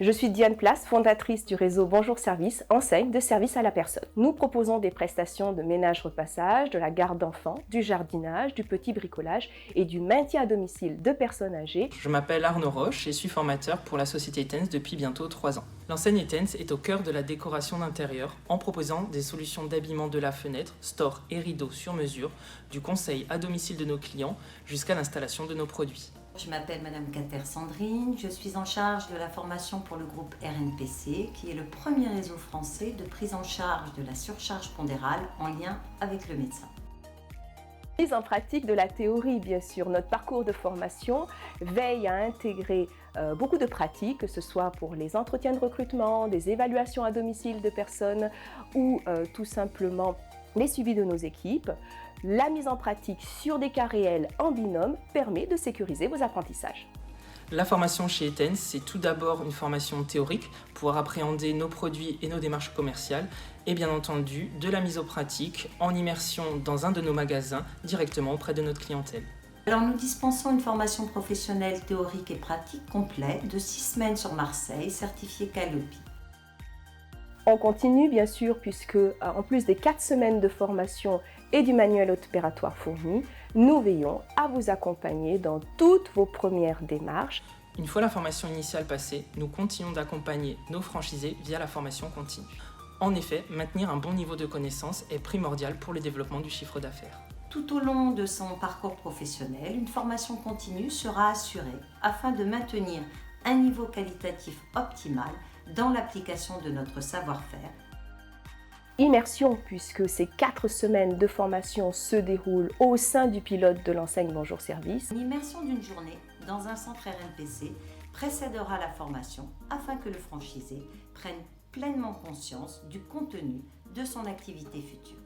Je suis Diane Place, fondatrice du réseau Bonjour Service, enseigne de service à la personne. Nous proposons des prestations de ménage-repassage, de la garde d'enfants, du jardinage, du petit bricolage et du maintien à domicile de personnes âgées. Je m'appelle Arnaud Roche et suis formateur pour la société Etens depuis bientôt 3 ans. L'enseigne Etens est au cœur de la décoration d'intérieur en proposant des solutions d'habillement de la fenêtre, stores et rideaux sur mesure, du conseil à domicile de nos clients jusqu'à l'installation de nos produits. Je m'appelle Madame Cater Sandrine, je suis en charge de la formation pour le groupe RNPC, qui est le premier réseau français de prise en charge de la surcharge pondérale en lien avec le médecin. Mise en pratique de la théorie, bien sûr. Notre parcours de formation veille à intégrer beaucoup de pratiques, que ce soit pour les entretiens de recrutement, des évaluations à domicile de personnes ou tout simplement les suivis de nos équipes. La mise en pratique sur des cas réels en binôme permet de sécuriser vos apprentissages. La formation chez Etens, c'est tout d'abord une formation théorique, pouvoir appréhender nos produits et nos démarches commerciales, et bien entendu de la mise en pratique en immersion dans un de nos magasins directement auprès de notre clientèle. Alors nous dispensons une formation professionnelle théorique et pratique complète de 6 semaines sur Marseille, certifiée Calliope. On continue bien sûr puisque en plus des 4 semaines de formation et du manuel opératoire fourni, nous veillons à vous accompagner dans toutes vos premières démarches. Une fois la formation initiale passée, nous continuons d'accompagner nos franchisés via la formation continue. En effet, maintenir un bon niveau de connaissance est primordial pour le développement du chiffre d'affaires. Tout au long de son parcours professionnel, une formation continue sera assurée afin de maintenir un niveau qualitatif optimal dans l'application de notre savoir-faire. Immersion, puisque ces 4 semaines de formation se déroulent au sein du pilote de l'enseigne Bonjour Service. Une immersion d'une journée dans un centre RNPC précédera la formation afin que le franchisé prenne pleinement conscience du contenu de son activité future.